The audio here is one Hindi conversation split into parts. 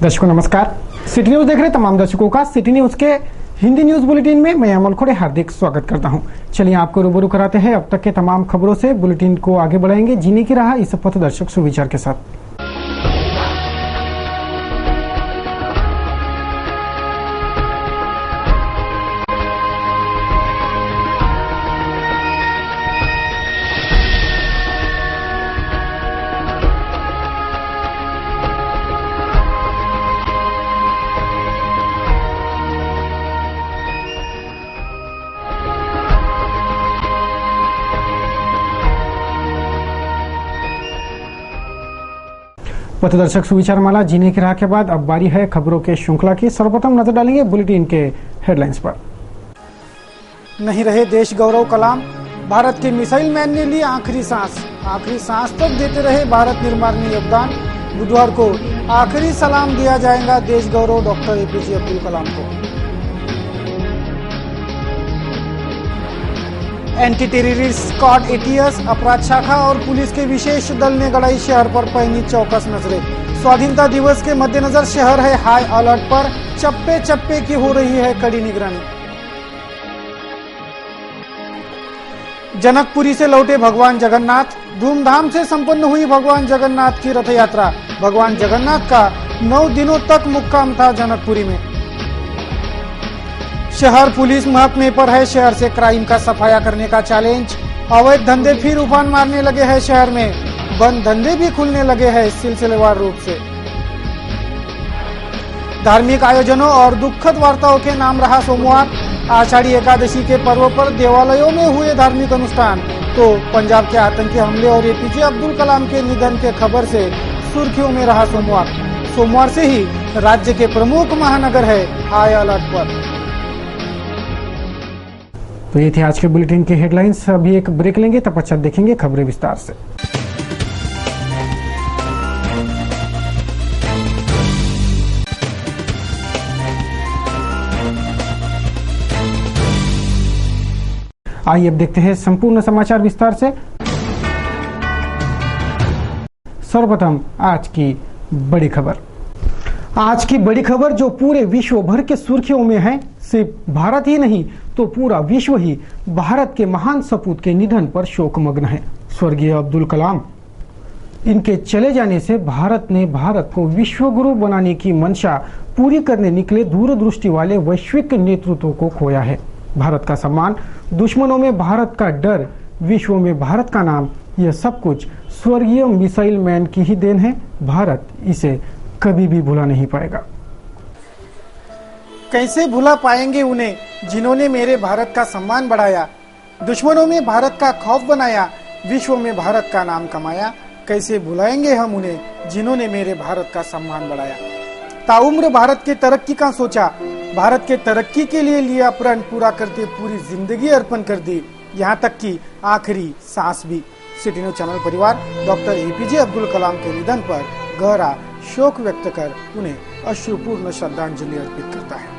दर्शकों नमस्कार। सिटी न्यूज देख रहे तमाम दर्शकों का सिटी न्यूज के हिंदी न्यूज बुलेटिन में मैं अमल खोड़े हार्दिक स्वागत करता हूं। चलिए आपको रूबरू कराते हैं अब तक के तमाम खबरों से। बुलेटिन को आगे बढ़ाएंगे जीने की राह इस पथदर्शक सुविचार के साथ। पथदर्शक सुविचार माला जीने की राह के बाद अब बारी है खबरों के श्रृंखला की। सर्वप्रथम नजर डालेंगे बुलेटिन के हेडलाइंस पर। नहीं रहे देश गौरव कलाम, भारत के मिसाइल मैन ने ली आखिरी सांस तक देते रहे भारत निर्माण में योगदान। बुधवार को आखिरी सलाम दिया जाएगा देश गौरव डॉक्टर एपीजे अब्दुल कलाम को। एंटी टेररिस्ट स्क्वाड एटीएस, अपराध शाखा और पुलिस के विशेष दल ने गढ़ाई शहर पर पहनी चौकस नजरें। स्वाधीनता दिवस के मद्देनजर शहर है हाई अलर्ट पर, चप्पे चप्पे की हो रही है कड़ी निगरानी। जनकपुरी से लौटे भगवान जगन्नाथ, धूमधाम से संपन्न हुई भगवान जगन्नाथ की रथ यात्रा। भगवान जगन्नाथ का 9 दिनों तक मुक्काम था जनकपुरी में। शहर पुलिस महकमे पर है शहर से क्राइम का सफाया करने का चैलेंज। अवैध धंधे फिर उफान मारने लगे हैं शहर में, बंद धंधे भी खुलने लगे हैं सिलसिलेवार रूप से। धार्मिक आयोजनों और दुखद वार्ताओं के नाम रहा सोमवार। आषाढ़ी एकादशी के पर्व पर देवालयों में हुए धार्मिक अनुष्ठान, तो पंजाब के आतंकी हमले और एपीजे अब्दुल कलाम के निधन के खबर से सुर्खियों में रहा सोमवार से ही राज्य के प्रमुख महानगर है हाई अलर्ट पर। तो ये थे आज के बुलेटिन के हेडलाइंस। अभी एक ब्रेक लेंगे, तब पश्चात देखेंगे खबरें विस्तार से। आइए अब देखते हैं संपूर्ण समाचार विस्तार से। सर्वप्रथम आज की बड़ी खबर जो पूरे विश्व भर के सुर्खियों में है। सिर्फ भारत ही नहीं तो पूरा विश्व ही भारत के महान सपूत के निधन पर शोकमग्न है। स्वर्गीय अब्दुल कलाम, इनके चले जाने से भारत को विश्व गुरु बनाने की मंशा पूरी करने निकले दूरदृष्टि वाले वैश्विक नेतृत्व को खोया है। भारत का सम्मान, दुश्मनों में भारत का डर, विश्व में भारत का नाम, यह सब कुछ स्वर्गीय मिसाइल मैन की ही देन है। भारत इसे कभी भी भुला नहीं पाएगा। कैसे भुला पाएंगे उन्हें जिन्होंने मेरे भारत का सम्मान बढ़ाया, दुश्मनों में भारत का खौफ बनाया, विश्व में भारत का नाम कमाया। कैसे भुलाएंगे हम उन्हें जिन्होंने मेरे भारत का सम्मान बढ़ाया। ताउम्र भारत के तरक्की का सोचा, भारत के तरक्की के लिए लिया प्रण, पूरा करके पूरी जिंदगी अर्पण कर दी, यहाँ तक कि आखिरी सांस भी। सिटी न्यूज चैनल परिवार डॉक्टर एपीजे अब्दुल कलाम के निधन पर गहरा शोक व्यक्त कर उन्हें अश्रुपूर्ण श्रद्धांजलि अर्पित करता है।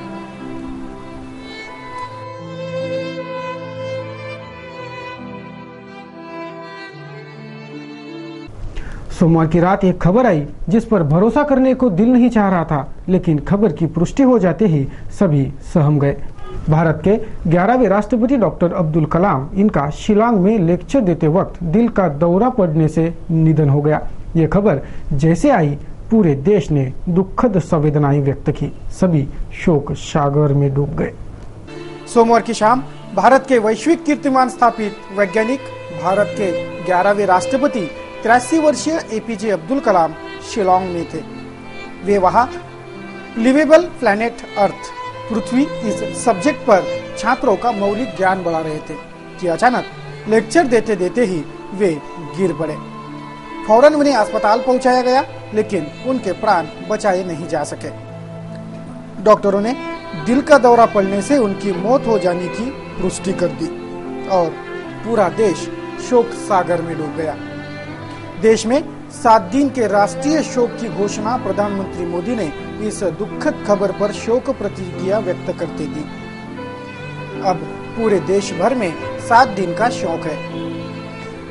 सोमवार की रात एक खबर आई जिस पर भरोसा करने को दिल नहीं चाह रहा था, लेकिन खबर की पुष्टि हो जाते ही सभी सहम गए। भारत के 11वें राष्ट्रपति डॉक्टर अब्दुल कलाम, इनका शिलांग में लेक्चर देते वक्त दिल का दौरा पड़ने से निधन हो गया। ये खबर जैसे आई पूरे देश ने दुखद संवेदनाएं व्यक्त की, सभी शोक सागर में डूब गए। सोमवार की शाम भारत के वैश्विक कीर्तिमान स्थापित वैज्ञानिक, भारत के 11वें राष्ट्रपति 83 वर्षीय एपीजे अब्दुल कलाम शिलांग में थे। वे वहां लिवेबल प्लैनेट अर्थ, पृथ्वी इस सब्जेक्ट पर छात्रों का मौलिक ज्ञान बढ़ा रहे थे कि अचानक लेक्चर देते देते ही वे गिर पड़े। फौरन उन्हें अस्पताल पहुंचाया गया, लेकिन उनके प्राण बचाए नहीं जा सके। डॉक्टरों ने दिल का दौरा पड़ने से उनकी मौत हो जाने की पुष्टि कर दी और पूरा देश शोक सागर में डूब गया। देश में 7 दिन के राष्ट्रीय शोक की घोषणा प्रधानमंत्री मोदी ने इस दुखद खबर पर शोक प्रतिक्रिया व्यक्त करते दी। अब पूरे देश भर में 7 दिन का शोक है।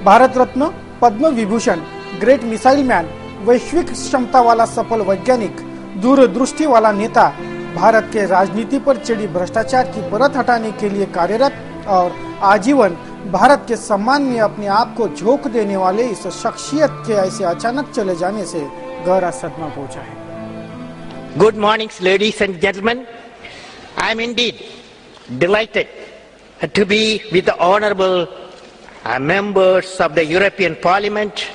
Bharat Ratna, Padma Vibhushan, great missile man, वैश्विक क्षमता वाला सफल वैज्ञानिक, दूरदृष्टि वाला नेता, भारत के राजनीति पर चढ़ी भ्रष्टाचार की परत हटाने के लिए कार्यरत और आजीवन भारत के सम्मान में अपने आप को झोंक देने वाले इस शख्सियत के ऐसे अचानक चले जाने से गहरा सदमा पहुंचा है। Good morning, ladies and gentlemen. I am indeed delighted to be with the honorable members of the European Parliament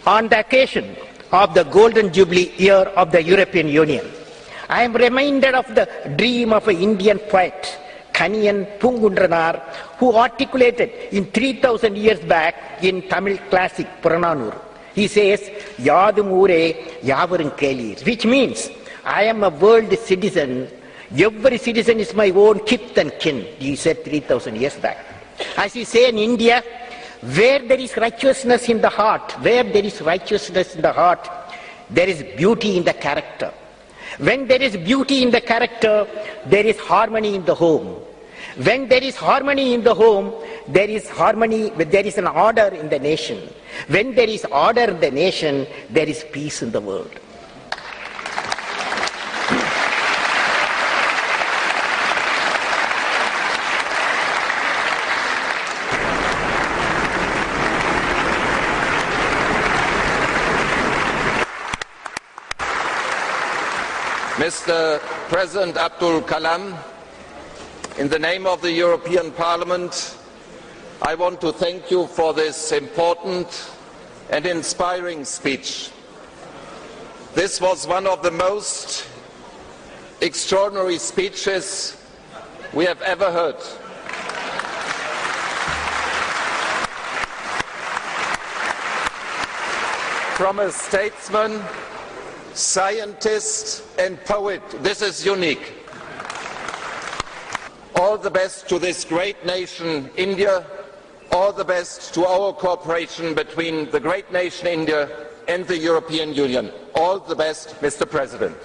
on the occasion of the Golden Jubilee year of the European Union. I am reminded of the dream of an Indian poet, Kaniyan Pungundranar, who articulated in 3000 years back in Tamil classic Purananur. He says, Yadum Ure Yavarum Kelir, which means, I am a world citizen. Every citizen is my own kith and kin. He said 3000 years back. As we say in India, where there is righteousness in the heart, there is beauty in the character. When there is beauty in the character, there is harmony in the home. When there is harmony in the home, there is an order in the nation. When there is order in the nation, there is peace in the world. Mr. President Abdul Kalam, in the name of the European Parliament, I want to thank you for this important and inspiring speech. This was one of the most extraordinary speeches we have ever heard. From a statesman, scientist and poet, this is unique. All the best to this great nation, India. All the best to our cooperation between the great nation, India, and the European Union. All the best, Mr. President.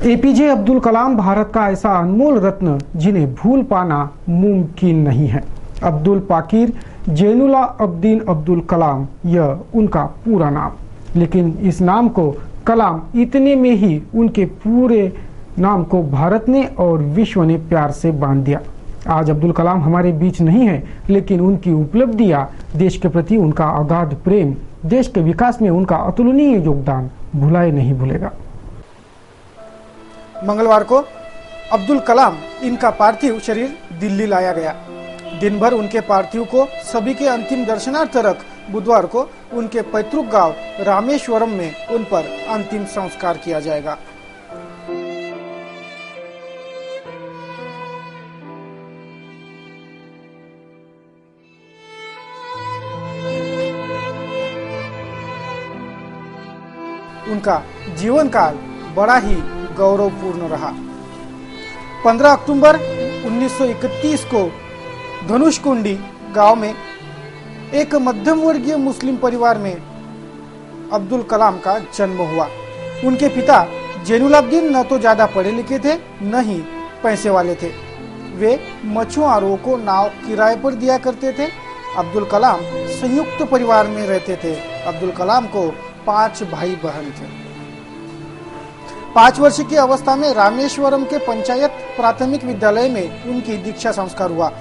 APJ Abdul Kalam Bharat का ऐसा अनमोल रत्न जिन्हें भूल पाना मुमकिन नहीं है। अब्दुल पाकीर जैनुला अब्दीन अब्दुल कलाम, यह उनका पूरा नाम, लेकिन इस नाम को कलाम इतने में ही उनके पूरे नाम को भारत ने और विश्व ने प्यार से बांध दिया। आज अब्दुल कलाम हमारे बीच नहीं है, लेकिन उनकी उपलब्धियां, देश के प्रति उनका अगाध प्रेम, देश के विकास में उनका अतुलनीय योगदान भुलाए नहीं भूलेगा। मंगलवार को अब्दुल कलाम इनका पार्थिव शरीर दिल्ली लाया गया। दिन भर उनके पार्थिव को सभी के अंतिम दर्शनार्थ रख बुधवार को उनके पैतृक गांव रामेश्वरम में उन पर अंतिम संस्कार किया जाएगा। उनका जीवन काल बड़ा ही गौरवपूर्ण रहा। 15 अक्टूबर 1931 को धनुषकुंडी गांव में एक मध्यम वर्गीय मुस्लिम परिवार में अब्दुल कलाम का जन्म हुआ। उनके पिता जैनुलाब्दीन न तो ज्यादा पढ़े लिखे थे, न ही पैसे वाले थे। वे मछुआरों को नाव किराए पर दिया करते थे। अब्दुल कलाम संयुक्त परिवार में रहते थे। अब्दुल कलाम को 5 भाई बहन थे। 5 वर्ष की अवस्था में रामेश्वरम के पंचायत प्राथमिक विद्यालय में उनकी दीक्षा संस्कार हुआ।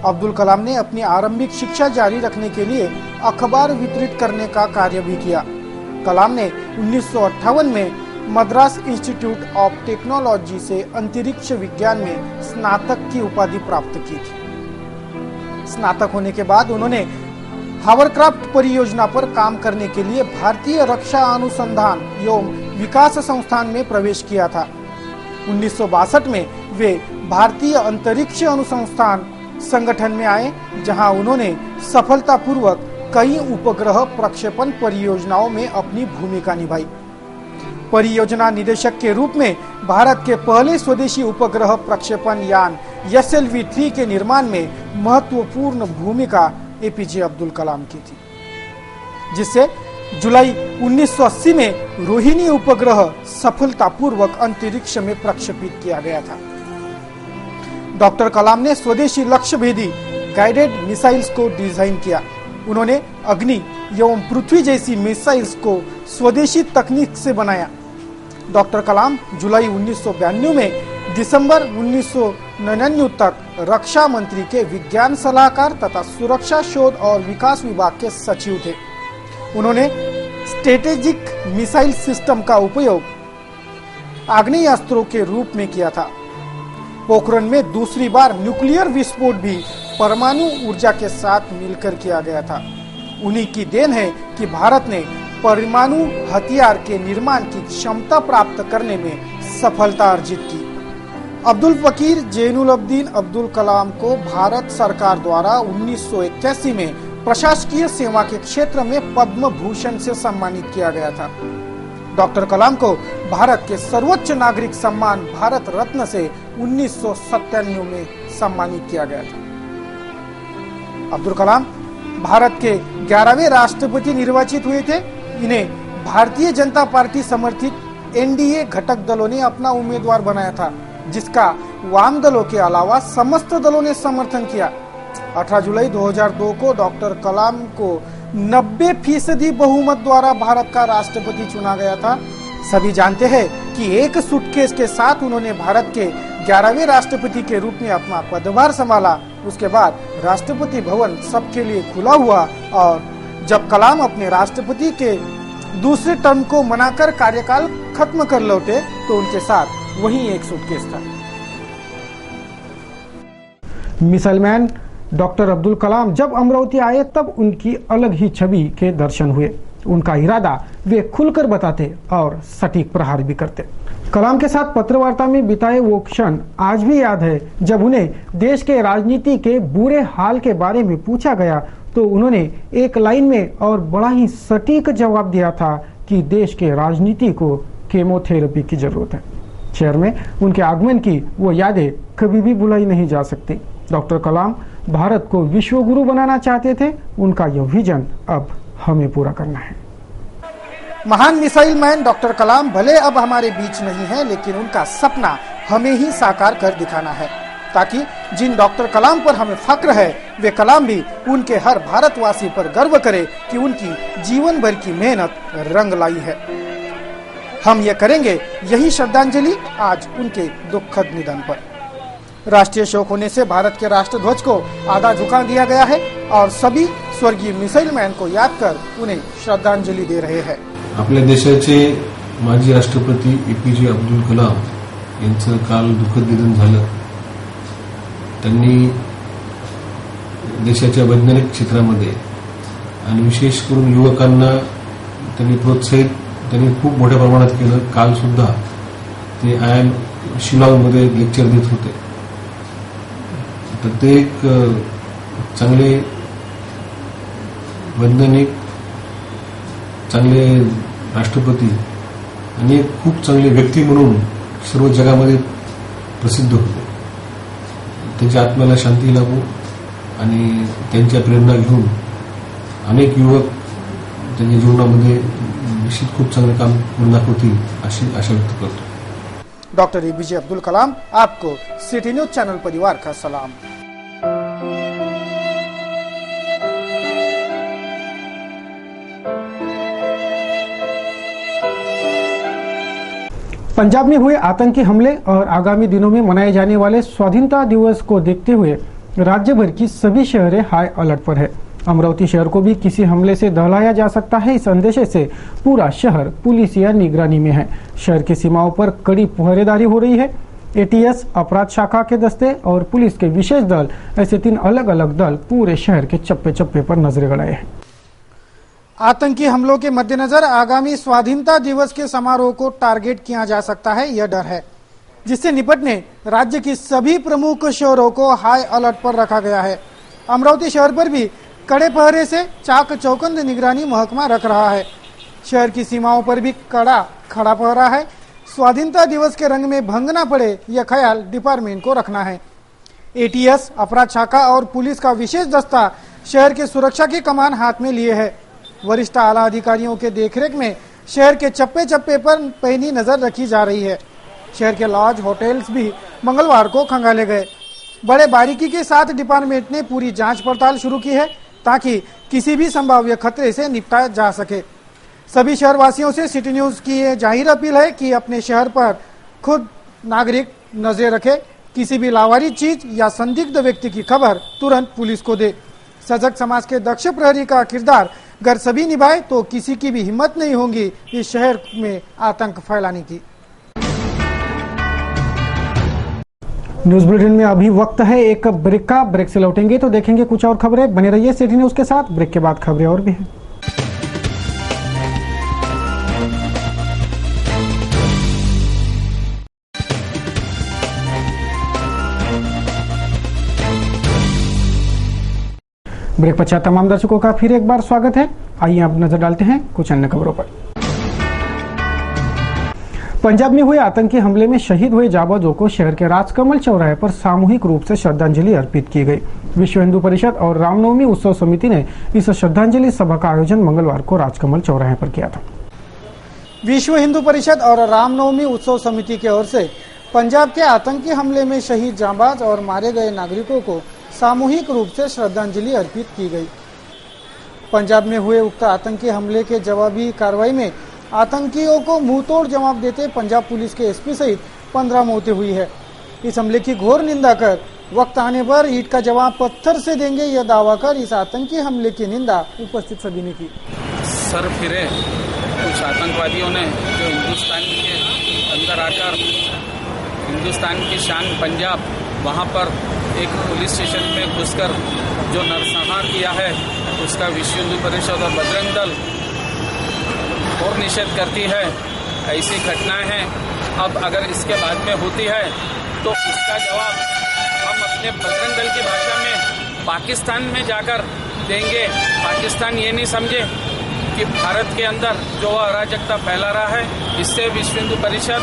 अब्दुल कलाम ने अपनी आरंभिक शिक्षा जारी रखने के लिए अखबार वितरित करने का कार्य भी किया। कलाम ने 1958 में मद्रास इंस्टीट्यूट ऑफ टेक्नोलॉजी से अंतरिक्ष विज्ञान में स्नातक की उपाधि प्राप्त की थी। स्नातक होने के बाद उन्होंने हावरक्राफ्ट परियोजना पर काम करने के लिए भारतीय रक्षा अनुसंधान एवं विकास संस्थान में प्रवेश किया था। 1962 में वे भारतीय अंतरिक्ष अनुसंधान संगठन में आए, जहां उन्होंने सफलतापूर्वक कई उपग्रह प्रक्षेपण परियोजनाओं में अपनी भूमिका निभाई। परियोजना निदेशक के रूप में भारत के पहले स्वदेशी उपग्रह प्रक्षेपण यान SLV-3 के निर्माण में महत्वपूर्ण भूमिका एपीजे अब्दुल कलाम की थी, जिससे जुलाई 1980 में रोहिणी उपग्रह सफलतापूर्वक अंतरिक्ष में प्रक्षेपित किया गया था। डॉक्टर कलाम ने स्वदेशी लक्ष्य भेदी गाइडेड मिसाइल्स को डिजाइन किया। उन्होंने अग्नि एवं पृथ्वी जैसी मिसाइल्स को स्वदेशी तकनीक से बनाया। डॉक्टर कलाम जुलाई 1992 में दिसंबर 1999 तक रक्षा मंत्री के विज्ञान सलाहकार तथा सुरक्षा शोध और विकास विभाग के सचिव थे। उन्होंने स्ट्रेटेजिक मिसाइल सिस्टम का उपयोग आग्नेयास्त्रों के रूप में किया था। पोखरण में दूसरी बार न्यूक्लियर विस्फोट भी परमाणु ऊर्जा के साथ मिलकर किया गया था। उन्हीं की देन है कि भारत ने परमाणु हथियार के निर्माण की क्षमता प्राप्त करने में सफलता अर्जित की। अब्दुल फकीर जैनुलब्दीन अब्दुल कलाम को भारत सरकार द्वारा 1981 में प्रशासकीय सेवा के क्षेत्र में पद्म भूषण से सम्मानित किया गया था। डॉक्टर कलाम को भारत के सर्वोच्च नागरिक सम्मान भारत रत्न से 1997 में सम्मानित किया गया था। अब्दुल कलाम भारत के 11वें राष्ट्रपति निर्वाचित हुए थे। इन्हें भारतीय जनता पार्टी समर्थित एनडीए घटक दलों ने अपना उम्मीदवार बनाया था, जिसका वाम दलों के अलावा समस्त दलों ने समर्थन किया। 18 जुलाई 2002 को डॉक्टर कलाम को 90% बहुमत द्वारा भारत का राष्ट्रपति चुना गया था। सभी जानते हैं कि एक सूटकेस के साथ उन्होंने भारत के 11वें राष्ट्रपति के रूप में अपना पदभार संभाला। उसके बाद राष्ट्रपति भवन सबके लिए खुला हुआ और जब कलाम अपने राष्ट्रपति के दूसरे टर्म को मनाकर कार्यकाल खत्म कर लौटे तो उनके साथ वही एक सूटकेस था। Missile man doctor Abdul Kalam जब अमरावती आए तब उनकी अलग ही छवि के दर्शन हुए। उनका इरादा वे खुलकर बताते और सटीक प्रहार भी करते। कलाम के साथ पत्रवार्ता में बिताए वो क्षण आज भी याद है। जब उन्हें देश के राजनीति के बुरे हाल के बारे में पूछा गया तो उन्होंने एक लाइन में और बड़ा ही सटीक जवाब दिया था कि देश के राजनीति को केमोथेरेपी की जरूरत है। शहर में उनके आगमन की वो यादें कभी भी भुलाई नहीं जा सकती। डॉक्टर कलाम भारत को विश्व गुरु बनाना चाहते थे। उनका यह विजन अब हमें पूरा करना है। महान मिसाइल मैन डॉक्टर कलाम भले अब हमारे बीच नहीं है, लेकिन उनका सपना हमें ही साकार कर दिखाना है, ताकि जिन डॉक्टर कलाम पर हमें फक्र है वे कलाम भी उनके हर भारतवासी पर गर्व करे कि उनकी जीवन भर की मेहनत रंग लाई है। हम ये करेंगे यही श्रद्धांजलि आज उनके दुखद निधन पर। राष्ट्रीय शोक होने से भारत के राष्ट्रध्वज को आधा झुका दिया गया है और सभी स्वर्गीय मिसाइल मैन को याद कर उन्हें श्रद्धांजलि दे रहे हैं। आपल्या देशाचे माजी राष्ट्रपती एपीजे अब्दुल कलाम यांचं काल दुःखद निधन झालं। त्यांनी देशाच्या वैज्ञानिक क्षेत्रामध्ये आणि विशेष करून युवकांना त्यांनी प्रोत्साहित खूप मोठ्या प्रमाणात केलं। काल सुद्धा ते आयएम शिलाँगमध्ये लेक्चर देत होते। तर ते एक चांगले वैज्ञानिक, चांगले राष्ट्रपती आणि एक खूप चांगले व्यक्ती म्हणून सर्व जगामध्ये प्रसिद्ध होते। त्यांच्या आत्म्याला शांती लाभो आणि त्यांच्या प्रेरणा घेऊन अनेक युवक त्यांच्या जीवनामध्ये निश्चित खूप चांगले काम करून दाखवतील अशी आशा व्यक्त करतो। डॉक्टर एपीजे अब्दुल कलाम आपको सिटी न्यूज चैनल परिवार का सलाम। पंजाब में हुए आतंकी हमले और आगामी दिनों में मनाए जाने वाले स्वाधीनता दिवस को देखते हुए राज्य भर की सभी शहरें हाई अलर्ट पर है। अमरावती शहर को भी किसी हमले से दहलाया जा सकता है, इस अंदेशे से पूरा शहर पुलिस या निगरानी में है। शहर की सीमाओं पर कड़ी पहरेदारी हो रही है। एटीएस, अपराध शाखा के दस्ते और पुलिस के विशेष दल, ऐसे 3 अलग अलग दल पूरे शहर के चप्पे चप्पे पर नजर गड़ाए हैं। आतंकी हमलों के मद्देनजर आगामी स्वाधीनता दिवस के समारोह को टारगेट किया जा सकता है, यह डर है, जिससे निपटने राज्य की सभी प्रमुख शहरों को हाई अलर्ट पर रखा गया है। अमरावती शहर पर भी कड़े पहरे से चाक चौकंद निगरानी महकमा रख रहा है। शहर की सीमाओं पर भी कड़ा खड़ा पहरा है। स्वाधीनता दिवस के रंग में भंग न पड़े, यह ख्याल डिपार्टमेंट को रखना है। एटीएस, अपराध शाखा और पुलिस का विशेष दस्ता शहर के सुरक्षा की कमान हाथ में लिए है। वरिष्ठ आला अधिकारियों के देखरेख में शहर के चप्पे चप्पे पर पैनी नजर रखी जा रही है। शहर के लॉज, होटल्स भी मंगलवार को खंगाले गए। बड़े बारीकी के साथ डिपार्टमेंट ने पूरी जांच पड़ताल शुरू की है, ताकि किसी भी संभाव्य खतरे से निपटा जा सके। सभी शहरवासियों से सिटी न्यूज की ये जाहिर अपील है कि अपने शहर पर खुद नागरिक नजर रखे, किसी भी लावारिस चीज या संदिग्ध व्यक्ति की खबर तुरंत पुलिस को दे। सजग समाज के दक्ष प्रहरी का किरदार अगर सभी निभाए तो किसी की भी हिम्मत नहीं होगी इस शहर में आतंक फैलाने की। न्यूज बुलेटिन में अभी वक्त है एक ब्रेक का। ब्रेक से लौटेंगे तो देखेंगे कुछ और खबरें। बने रहिए सिटी न्यूज के साथ। ब्रेक के बाद खबरें और भी हैं। ब्रेक पश्चात तमाम दर्शकों का फिर एक बार स्वागत है। आइए अब नजर डालते हैं कुछ अन्य खबरों पर। पंजाब में हुए आतंकी हमले में शहीद हुए जाबाजों को शहर के राजकमल चौराहे पर सामूहिक रूप से श्रद्धांजलि अर्पित की गई। विश्व हिंदू परिषद और रामनवमी उत्सव समिति ने इस श्रद्धांजलि सभा का आयोजन मंगलवार को राजकमल चौराहे पर किया था। विश्व हिंदू परिषद और रामनवमी उत्सव समिति की ओर से पंजाब के आतंकी हमले में शहीद जाबाज और मारे गए नागरिकों को सामूहिक रूप से श्रद्धांजलि अर्पित की गई। पंजाब में हुए उक्त आतंकी हमले के जवाबी कार्रवाई में आतंकियों को मुंहतोड़ जवाब देते पंजाब पुलिस के एसपी सहित 15 मौतें हुई है। इस हमले की घोर निंदा कर वक्त आने पर ईंट का जवाब पत्थर से देंगे यह दावा कर इस आतंकी हमले की निंदा उपस्थित सभी ने की। सर फिरे कुछ आतंकवादियों ने जो हिंदुस्तान के अंदर आकर हिंदुस्तान की शान पंजाब वहां पर एक पुलिस स्टेशन में घुसकर जो नरसंहार किया है उसका विश्व हिंदू परिषद और बजरंग दल और निषेध करती है। ऐसी घटनाएं हैं। अब अगर इसके बाद में होती है तो उसका जवाब हम अपने बजरंग दल की भाषा में पाकिस्तान में जाकर देंगे। पाकिस्तान ये नहीं समझे कि भारत के अंदर जो अराजकता फैला रहा है इससे विश्व हिंदू परिषद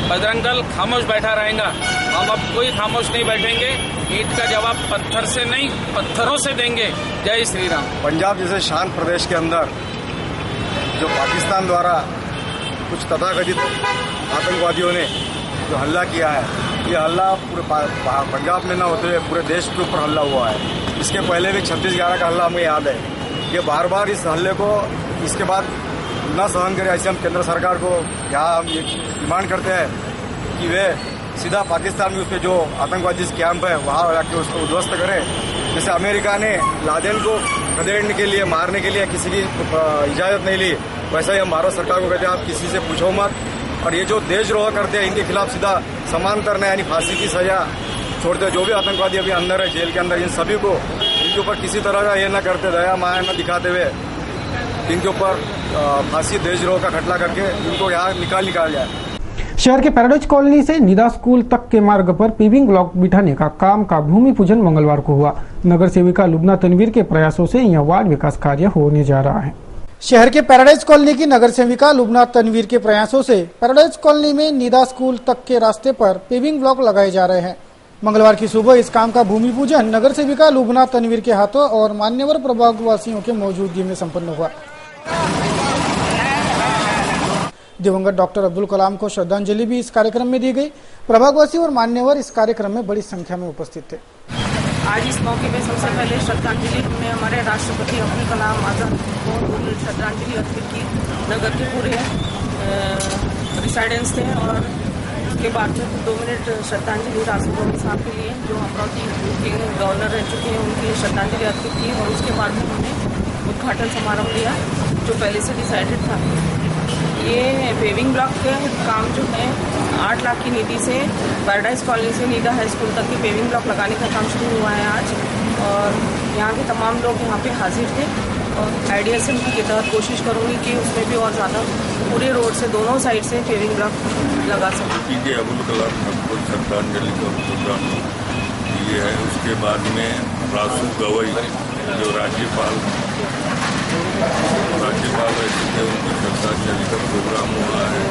बजरंग दल खामोश बैठा रहेगा। हम अब कोई खामोश नहीं बैठेंगे। ईंट का जवाब पत्थर से नहीं पत्थरों से देंगे। जय श्री राम। पंजाब जैसे शांत प्रदेश के अंदर जो पाकिस्तान द्वारा कुछ तथाकथित आतंकवादियों ने जो हल्ला किया है, ये हल्ला पूरे पंजाब में न होते हुए पूरे देश के ऊपर हल्ला हुआ है। इसके पहले भी 36/11 का हल्ला हमें याद है। ये बार बार इस हल्ले को इसके बाद न सहन करे, ऐसे हम केंद्र सरकार को यहाँ हम ये डिमांड करते हैं कि वे सीधा पाकिस्तान में उसके जो आतंकवादी कैंप है वहाँ जाके उसको उद्ध्वस्त करें। जैसे अमेरिका ने लादेन को खदेड़ने के लिए मारने के लिए किसी की इजाजत नहीं ली, वैसा ही हम भारत सरकार को कहते हैं आप किसी से पूछो मत। और ये जो देशद्रोह करते हैं इनके खिलाफ सीधा समांतर यानी फांसी की सजा छोड़ते। जो भी आतंकवादी अभी अंदर है जेल के अंदर, इन सभी को इनके ऊपर किसी तरह का ये न करते, दया माया न दिखाते हुए इनके ऊपर फांसी देशद्रोह का खटला करके इनको यहाँ निकाल जाए। शहर के पैराडाइज कॉलोनी से निदा स्कूल तक के मार्ग पर पेविंग ब्लॉक बिठाने का काम का भूमि पूजन मंगलवार को हुआ। नगर सेविका लुबना तनवीर के प्रयासों से यह वार्ड विकास कार्य होने जा रहा है। शहर के पैराडाइज कॉलोनी की नगर सेविका लुबना तनवीर के प्रयासों से पैराडाइज कॉलोनी में निदा स्कूल तक के रास्ते पर पेविंग ब्लॉक लगाए जा रहे हैं। मंगलवार की सुबह इस काम का भूमि पूजन नगर सेविका लुबना तनवीर के हाथों और मान्यवर प्रभागवासियों के मौजूदगी में संपन्न हुआ। दिवंगत डॉक्टर अब्दुल कलाम को श्रद्धांजलि भी इस कार्यक्रम में दी गई। प्रभागवासी और मान्यवर इस कार्यक्रम में बड़ी संख्या में उपस्थित थे। आज इस मौके पर सबसे पहले श्रद्धांजलि हमने हमारे राष्ट्रपति अब्दुल कलाम आजाद को श्रद्धांजलि अर्पित की। नगर के पूरे रिसाइडेंस थे और उसके बाद में 2 मिनट श्रद्धांजलि राष्ट्रपति साहब के लिए जो अमरावती के गवर्नर रह चुके हैं उनके लिए श्रद्धांजलि अर्पित की। और उसके बाद में हमने उद्घाटन समारोह लिया जो पहले से डिसाइडेड था। ये पेविंग ब्लॉक के काम जो है 8 लाख की निधि से पैराडाइज कॉलोनी से निदा हाई स्कूल तक की पेविंग ब्लॉक लगाने का काम शुरू हुआ है आज। और यहाँ के तमाम लोग यहाँ पे हाजिर थे और आइडियासिम के तहत कोशिश करूँगी कि उसमें भी और ज़्यादा पूरे रोड से दोनों साइड से पेविंग ब्लॉक लगा सकें। APJ अब्दुल कलाम को श्रद्धांजलि का प्रोग्राम ये है। उसके बाद में रासू गवई जो राज्यपाल रह चुके उनकी श्रद्धांजलि का प्रोग्राम हुआ है।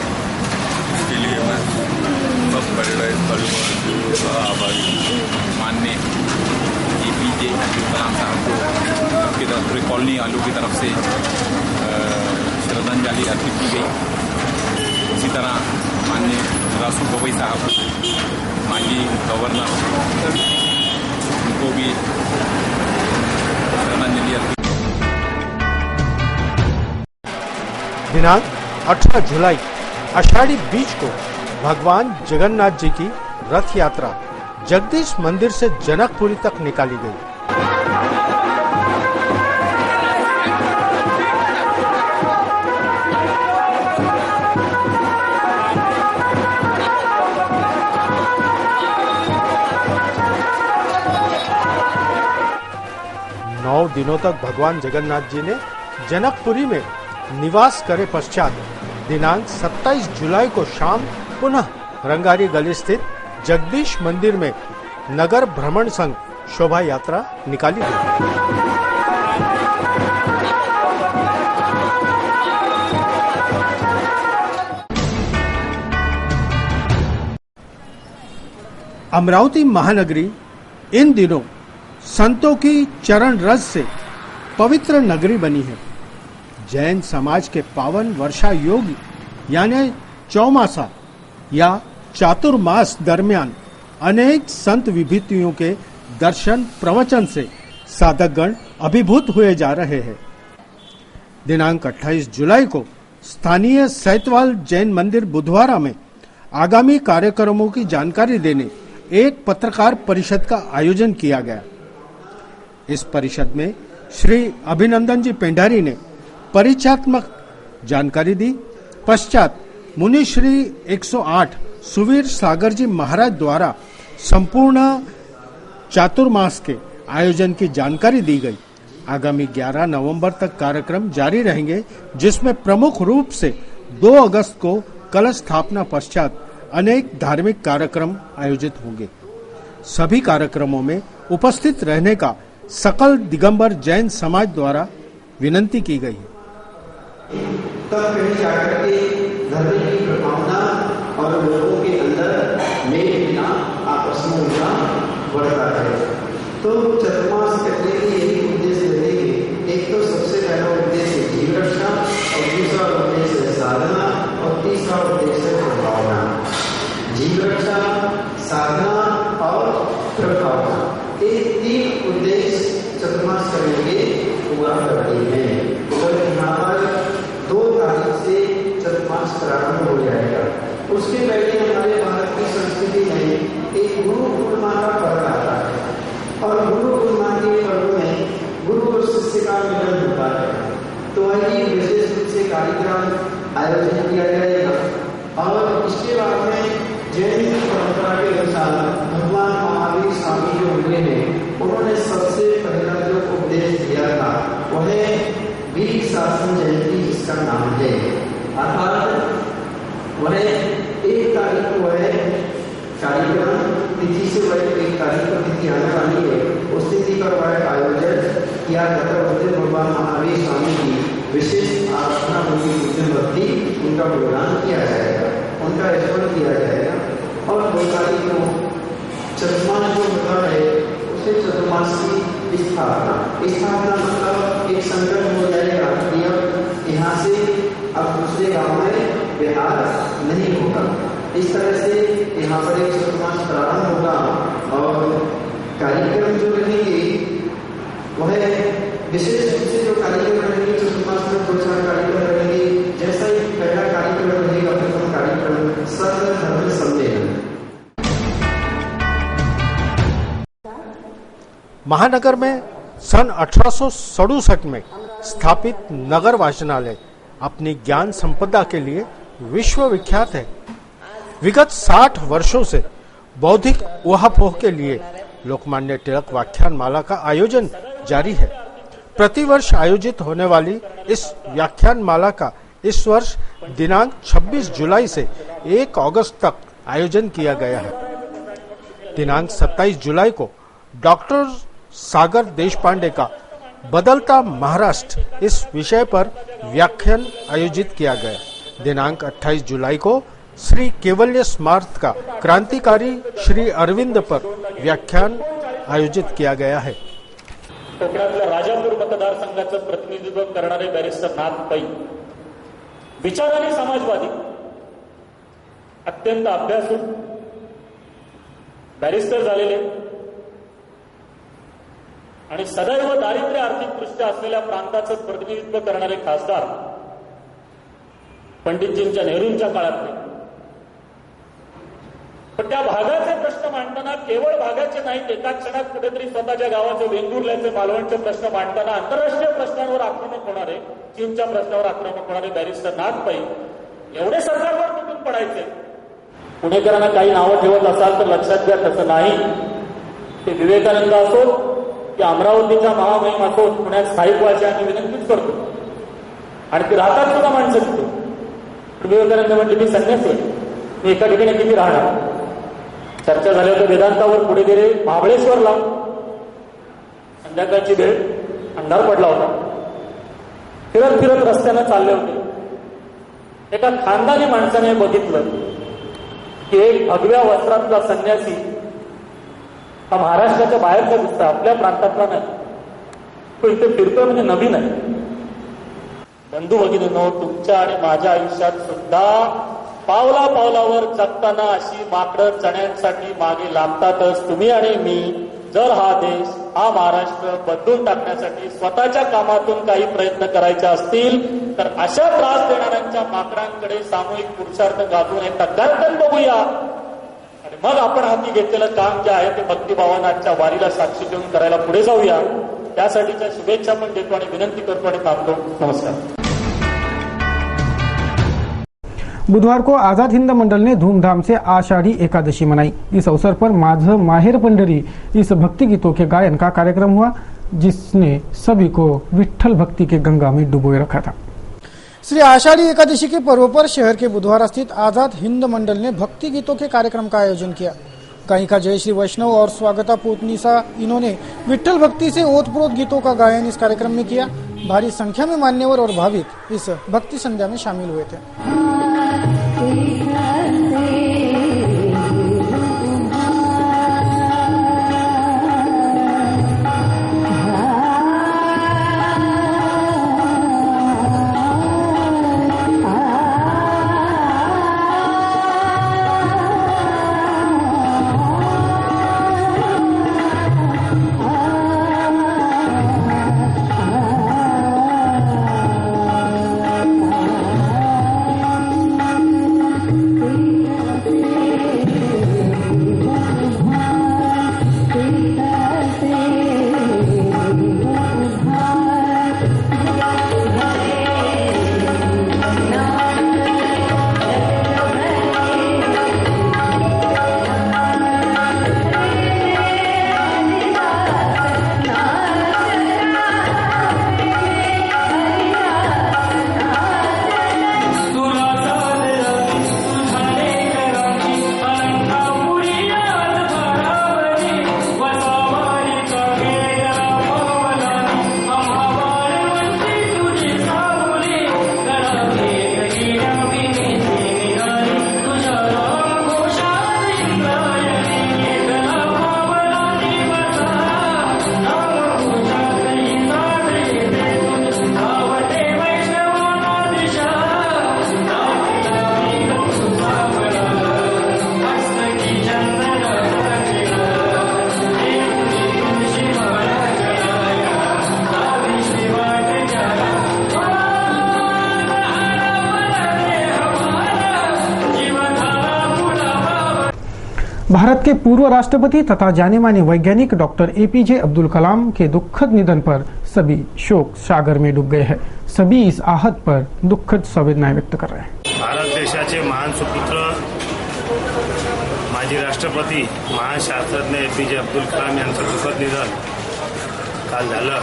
इसके लिए मैं सब पैराडाइज कॉलोनी का आभारी हूँ। माननीय APJ अब्दुल कलाम साहब को की तरफ पूरी कॉलोनी वालों की तरफ से श्रद्धांजलि अर्पित की गई। इसी तरह माननीय रासू गवई साहब माननीय गवर्नर उनको भी श्रद्धांजलि अर्पित। दिनांक 18 जुलाई आषाढ़ी बीज को भगवान जगन्नाथ जी की रथ यात्रा जगदीश मंदिर से जनकपुरी तक निकाली गई। 9 दिनों तक भगवान जगन्नाथ जी ने जनकपुरी में निवास करे पश्चात दिनांक 27 जुलाई को शाम पुनः रंगारी गली स्थित जगदीश मंदिर में नगर भ्रमण संघ शोभा यात्रा निकाली गई। अमरावती महानगरी इन दिनों संतों की चरण रज से पवित्र नगरी बनी है। जैन समाज के पावन वर्षा योग यानी चौमासा या चातुर्मास दरमियान अनेक संत विभूतियों के दर्शन प्रवचन से साधकगण अभिभूत हुए जा रहे हैं। दिनांक 28 जुलाई को स्थानीय सैतवाल जैन मंदिर बुधवारा में आगामी कार्यक्रमों की जानकारी देने एक पत्रकार परिषद का आयोजन किया गया। इस परिषद में श्री अभिनंदन जी पेंडारी ने परिचयात्मक जानकारी दी। पश्चात मुनि श्री 108 सुवीर सागर जी महाराज द्वारा संपूर्ण चातुर्मास के आयोजन की जानकारी दी गई। आगामी 11 नवंबर तक कार्यक्रम जारी रहेंगे, जिसमें प्रमुख रूप से 2 अगस्त को कलश स्थापना पश्चात अनेक धार्मिक कार्यक्रम आयोजित होंगे। सभी कार्यक्रमों में उपस्थित रहने का सकल दिगंबर जैन समाज द्वारा विनंती की गई है। तब कहीं जाकर के धर्म की भावना और लोगों के अंदर मेल मिलना, आपस में उनका बढ़ता है। तो चतुर्मास करने के यही उद्देश्य रहेंगे। एक तो सबसे पहला उद्देश्य जीव रक्षा और दूसरा उद्देश्य साधना और तीसरा उद्देश्य प्रभावना। जीव रक्षा, साधना और प्रभावना, ये 3 उद्देश्य चतुर्मास करने के पूरा करते हैं। तो यहाँ पर 2 तारीख से चतुर्मास प्रारंभ हो जाएगा। उसके पहले हमारे भारत की संस्कृति में एक गुरु पूर्णिमा का पर्व आता है और गुरु पूर्णिमा के पर्व में गुरु और शिष्य का मिलन होता है। तो वही विशेष रूप से कार्यक्रम आयोजित किया जाएगा। और इसके बाद में जैन परंपरा के अनुसार भगवान महावीर स्वामी जो हुए हैं, उन्होंने सबसे पहला जो उपदेश दिया था वह वीर शासन जयंती, जिसका नाम है। अर्थात वह 1 तारीख को वह कार्यक्रम तिथि से वह 1 तारीख को तिथि आने वाली है, उस तिथि पर वह आयोजन किया जाता है। भगवान महावीर स्वामी की विशेष आराधना, उनकी पूजन भक्ति, उनका प्रोग्राम किया जाएगा, उनका स्मरण किया जाएगा। और 2 तारीख को चतुर्मास जो होता है उसे चतुर्मास की स्थापना मतलब एक संकल्प हो जाएगा कि अब यहाँ से अब दूसरे गांव में बिहार नहीं होगा। इस तरह से यहाँ पर एक चतुर्मास प्रारंभ होगा और कार्यक्रम जो रहेंगे वह विशेष रूप से जो कार्यक्रम रहेंगे चतुर्मास में 2-4 कार्यक्रम रहेंगे। जैसा ही पहला कार्यक्रम रहेगा, प्रथम कार्यक्रम सर्व धर्म सम्मेलन। महानगर में सन 1867 में स्थापित नगर वाचनालय अपनी ज्ञान संपदा के लिए विश्व विख्यात है। विगत 60 वर्षों से बौद्धिक ऊहापोह के लिए लोकमान्य तिलक व्याख्यान माला का आयोजन जारी है। प्रतिवर्ष आयोजित होने वाली इस व्याख्यान माला का इस वर्ष दिनांक 26 जुलाई से 1 अगस्त तक आयोजन किया गया है। दिनांक 27 जुलाई को डॉक्टर सागर देशपांडे का बदलता महाराष्ट्र इस विषय पर व्याख्यान आयोजित किया गया। दिनांक 28 जुलाई को श्री केवल्य स्मार्ट का क्रांतिकारी श्री अरविंद पर व्याख्यान आयोजित किया गया है। कोकणातल्या राजापूर मतदारसंघाचं प्रतिनिधित्व करणारे बॅरिस्टर नाथ पै विचाराने समाजवादी, अत्यंत अभ्यासू बॅरिस्टर झालेले आणि सदैव दारिद्र्य आर्थिक दृष्ट्या असलेल्या प्रांताचं प्रतिनिधित्व करणारे खासदार पंडितजींच्या नेहरूंच्या काळातले. पण त्या भागाचे प्रश्न मांडताना केवळ भागाचे नाहीत, एका क्षणात कुठेतरी स्वतःच्या गावाचे वेंगुर्ल्याचे मालवणचे प्रश्न मांडताना आंतरराष्ट्रीय प्रश्नांवर आक्रमक होणारे, चीनच्या प्रश्नावर आक्रमक होणारे बॅरिस्टर नाथ पै एवढे सरकारवर तुटून पडायचे. पुणेकरांना काही नावं ठेवत असाल तर लक्षात घ्या, तसं नाही. ते विवेकानंद असोत की अमरावतीचा महामहिम असोत, पुण्यात स्थायिक व्हायची आम्ही विनंतीच करतो आणि ते राहतात सुद्धा माणसं तिथे. विवेकानंद म्हणजे मी संन्यासी आहे, मी एका ठिकाणी किती राहणार. चर्चा झाली होती वेदांतावर, पुढे गेले महाबळेश्वरला. संध्याकाळची वेळ, अंधार पडला होता. फिरत फिरत रस्त्यानं चालले होते. एका खानदानी माणसाने बघितलं की एक भगव्या वस्त्रातला संन्यासी हा महाराष्ट्राच्या बाहेरचा दिसता, आपल्या प्रांतातला नाही. तो इथे फिरतोय म्हणजे नवीन आहे. बंधू भगिनींनो, तुमच्या आणि माझ्या आयुष्यात सुद्धा पावला पावलावर जगताना अशी माकडं चण्यांसाठी मागे लागतातच. तुम्ही आणि मी जर हा देश, हा महाराष्ट्र बदलून टाकण्यासाठी स्वतःच्या कामातून काही प्रयत्न करायचे असतील तर अशा त्रास देणाऱ्यांच्या माकडांकडे सामूहिक पुरुषार्थ गाजून एकदा गर्दन बघूया आणि मग आपण हाती घेतलेलं काम जे आहे ते भक्तिभावानं आजच्या वारीला साक्षी देऊन करायला पुढे जाऊया. त्यासाठीच्या शुभेच्छा पण देतो आणि विनंती करतो आणि थांबतो. नमस्कार. बुधवार को आजाद हिंद मंडल ने धूमधाम से आषाढ़ी एकादशी मनाई। इस अवसर पर माझ माहेर पंडरी इस भक्ति गीतों के गायन का कार्यक्रम हुआ, जिसने सभी को विठ्ठल भक्ति के गंगा में डुबोए रखा था। श्री आषाढ़ी एकादशी के पर्व पर शहर के बुधवारा स्थित आजाद हिंद मंडल ने भक्ति गीतों के कार्यक्रम का आयोजन किया। गायिका जयश्री वैष्णव और स्वागता पूतनीसा इन्होंने विठ्ठल भक्ति से ओतप्रोत गीतों का गायन इस कार्यक्रम में किया। भारी संख्या में मान्यवर और भाविक इस भक्ति संध्या में शामिल हुए थे। भारत के पूर्व राष्ट्रपति तथा जाने माने वैज्ञानिक डॉक्टर एपीजे अब्दुल कलाम के दुखद निधन पर सभी शोक सागर में डूब गए हैं। सभी इस आहत पर दुखद संवेदनाएं व्यक्त कर रहे हैं। भारत देशाचे महान सुपुत्र माजी राष्ट्रपती महान शास्त्रज्ञ एपीजे अब्दुल कलाम यांचं दुखद निधन काल झालं।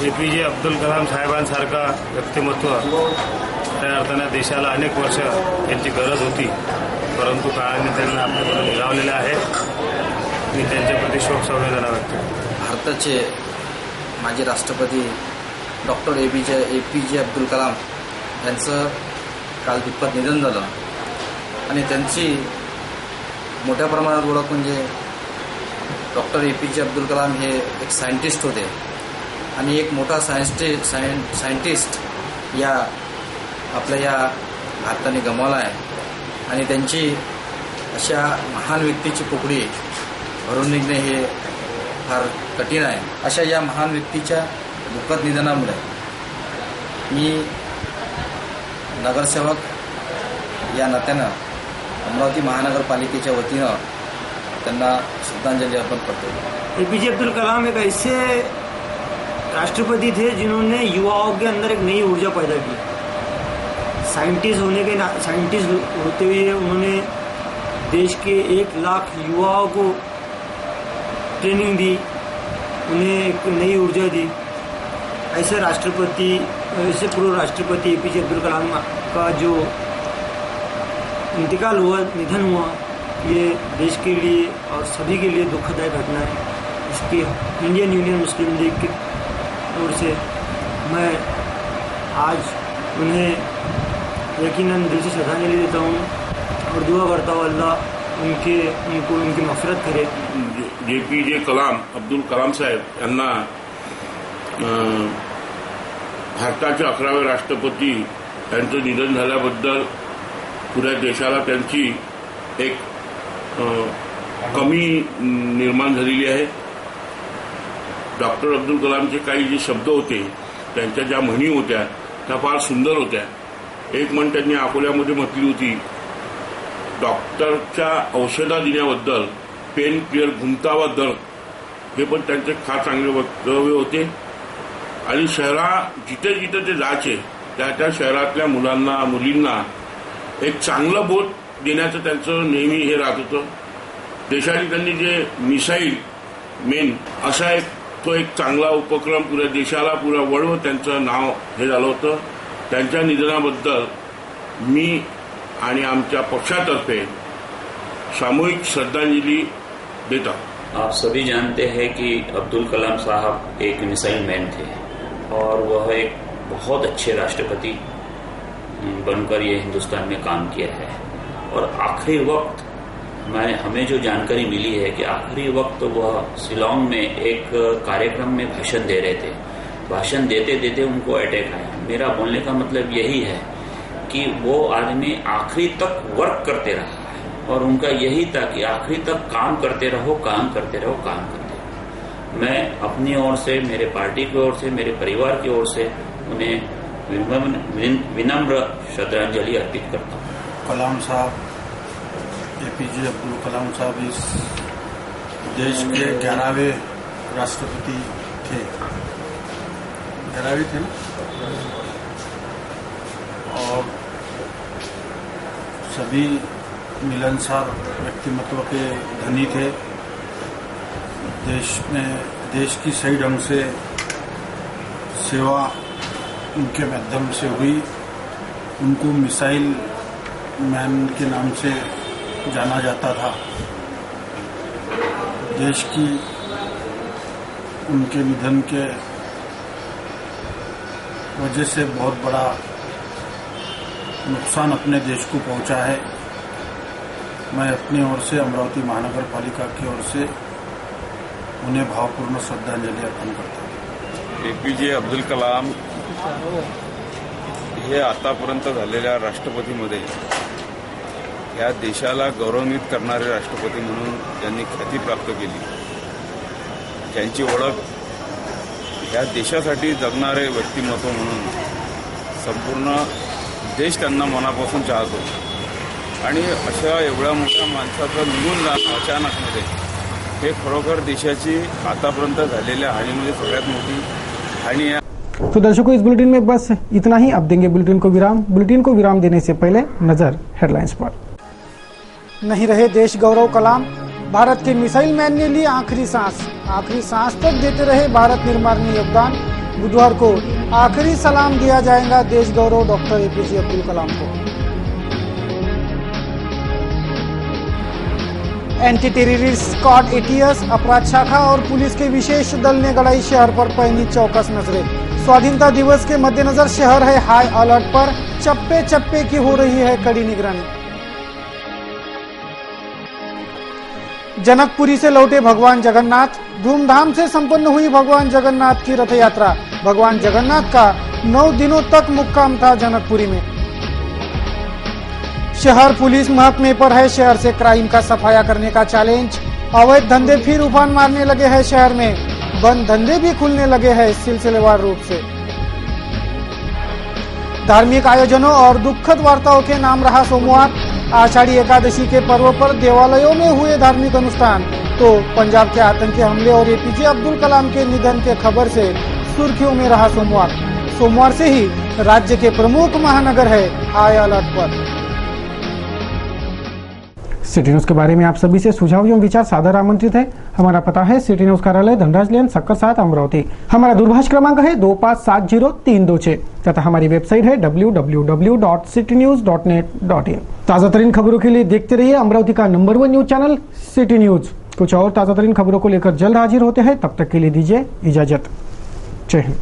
एपीजे अब्दुल कलाम साहेबांसारखा व्यक्तिमत्व त्या अर्थाने देशाला अनेक वर्ष त्यांची गरज होती, परंतु काळाने त्यांना आपल्याकडून हिरावलेलं आहे। मी त्यांच्याप्रती शोक संवेदना व्यक्त करतो। भारताचे माजी राष्ट्रपती डॉक्टर एपीजे अब्दुल कलाम यांचं काल दुःखद निधन झालं आणि त्यांची मोठ्या प्रमाणात ओळख म्हणजे डॉक्टर एपीजे अब्दुल कलाम हे एक सायंटिस्ट होते आणि एक मोठा सायंटिस्ट या आपल्या या भारताने गमावला आहे आणि त्यांची अशा महान व्यक्तीची पोकळी भरून निघणे हे फार कठीण आहे। अशा या महान व्यक्तीच्या दुःखद निधनामुळे मी नगरसेवक या नात्यानं अमरावती महानगरपालिकेच्या वतीनं त्यांना श्रद्धांजलि अर्पण करतो। एपीजे अब्दुल कलाम एक ऐसे राष्ट्रपति थे जिन्होंने युवाओं के अंदर एक नई ऊर्जा पैदा की। साइंटिस्ट होते हुए उन्होंने देश के 1 लाख युवाओं को ट्रेनिंग दी, उन्हें एक नई ऊर्जा दी। ऐसे पूर्व राष्ट्रपति एपीजे अब्दुल कलाम का जो इंतकाल हुआ, निधन हुआ, ये देश के लिए और सभी के लिए दुखदायक घटना है। इसकी इंडियन यूनियन मुस्लिम लीग की ओर से मैं आज उन्हें यकीनन दिल से श्रद्धांजलि देता हूँ और दुआ करता हूँ अल्लाह उनकी मफरत करे। जेपीजे अब्दुल कलाम साहेब यांना भारताचे 11वे राष्ट्रपती यांचं निधन झाल्याबद्दल पुऱ्या देशाला त्यांची एक कमी निर्माण झालेली आहे। डॉक्टर अब्दुल कलामचे काही जे शब्द होते, त्यांच्या ज्या म्हणी होत्या त्या फार सुंदर होत्या। एक म्हण त्यांनी अकोल्यामध्ये म्हटली होती, डॉक्टरच्या औषधा दिल्याबद्दल पेन क्लिअर घुमतावा दर, हे पण त्यांचे फार चांगले वक्तव्य होते। आणि जिथे जिथे ते जायचे त्या शहरातल्या मुलांना मुलींना एक चांगलं बोध देण्याचं त्यांचं नेहमी हे राहत होतं। देशाने त्यांनी जे मिसाईल मेन असा तो एक चांगला उपक्रम पुऱ्या देशाला पुरा वळव त्यांचं नाव हे झालं होतं। त्यांच्या निधनाबद्दल मी आणि आमच्या पक्षातर्फे सामूहिक श्रद्धांजलि देता। आप सभी जानते हैं कि अब्दुल कलाम साहब एक मिसाइल मैन थे और वह एक बहुत अच्छे राष्ट्रपति बनकर ये हिंदुस्तान में काम किया है। और आखिरी वक्त हमें जो जानकारी मिली है कि आखिरी वक्त वह शिलांग में एक कार्यक्रम में भाषण दे रहे थे। भाषण देते देते उनको अटैक आया। मेरा बोलने का मतलब यही है कि वो आदमी आखिरी तक वर्क करते रहा है और उनका यही था कि आखिरी तक काम करते रहो, काम करते रहो, काम करते रहो। मैं अपनी ओर से, मेरे पार्टी की ओर से, मेरे परिवार की ओर से उन्हें विनम्र श्रद्धांजलि अर्पित करता हूँ। कलाम साहब, एपीजे अब्दुल कलाम साहब इस देश के 11वें राष्ट्रपति थे। 11वें थे ना? और सभी मिलनसार व्यक्तिमत्व के धनी थे। देश की सही ढंग से सेवा उनके माध्यम से हुई। उनको मिसाइल मैन के नाम से जाना जाता था। देश की उनके निधन के वजह से बहुत बड़ा नुकसान अपने देश को पहुंचा है। मैं अपनी ओर से, अमरावती महानगर पालिका की ओर से उन्हें भावपूर्ण श्रद्धांजलि अर्पण करता हूँ। एपीजे अब्दुल कलाम हे आतापर्यंत झालेल्या राष्ट्रपतीमध्ये या देशाला गौरवान्वित करणारे राष्ट्रपती म्हणून त्यांनी ख्याती प्राप्त केली। त्यांची ओळख या देशासाठी जगणारे व्यक्तिमत्व म्हणून संपूर्ण देश त्यांना मनापासून चाहतो। आणि अशा एवढ्या मोठ्या माणसाचं निघून जाणं अचानकमध्ये हे खरोखर देशाची आतापर्यंत झालेल्या हानीमध्ये सगळ्यात मोठी हानी आहे। तो दर्शकों, इस बुलेटिन में बस इतना ही। अब देंगे बुलेटिन को विराम। बुलेटिन को विराम देने से पहले नजर हेडलाइंस पर। नहीं रहे देश गौरव कलाम, भारत के मिसाइल मैन ने ली आखिरी सांस तक देते रहे भारत निर्माण में योगदान। बुधवार को आखिरी सलाम दिया जाएगा देश गौरव डॉक्टर एपीजे अब्दुल कलाम को। एंटी टेररिस्ट स्क्वाड एटीएस, अपराध शाखा और पुलिस के विशेष दल ने गढ़ाई शहर पर पैनी चौकस नजरें। स्वाधीनता दिवस के मद्देनजर शहर है हाई अलर्ट पर, चप्पे चप्पे की हो रही है कड़ी निगरानी। जनकपुरी से लौटे भगवान जगन्नाथ, धूमधाम से संपन्न हुई भगवान जगन्नाथ की रथ यात्रा। भगवान जगन्नाथ का 9 दिनों तक मुक्काम था जनकपुरी में। शहर पुलिस महकमे पर है शहर से क्राइम का सफाया करने का चैलेंज। अवैध धंधे फिर उफान मारने लगे हैं शहर में, बंद धंधे भी खुलने लगे हैं सिलसिलेवार रूप से। धार्मिक आयोजनों और दुखद वार्ताओं के नाम रहा सोमवार। आषाढ़ी एकादशी के पर्व पर देवालयों में हुए धार्मिक अनुष्ठान, तो पंजाब के आतंकी हमले और एपीजे अब्दुल कलाम के निधन के खबर से सुर्खियों में रहा सोमवार। सोमवार से ही राज्य के प्रमुख महानगर है हाई अलर्ट पर। सिटी न्यूज के बारे में आप सभी से सुझाव एवं विचार सादर आमंत्रित है। हमारा पता है सिटी न्यूज कार्यालय धनराज लेन सक्कर 7 अमरावती। हमारा दूरभाष क्रमांक है 2570-326 तथा हमारी वेबसाइट है www.citynews.net.in। ताजा तरीन खबरों के लिए देखते रहिए अमरावती का number 1 news channel city news. कुछ और ताजा तरीन खबरों को लेकर जल्द हाजिर होते हैं, तब तक के लिए दीजिए इजाजत। जय हिंद।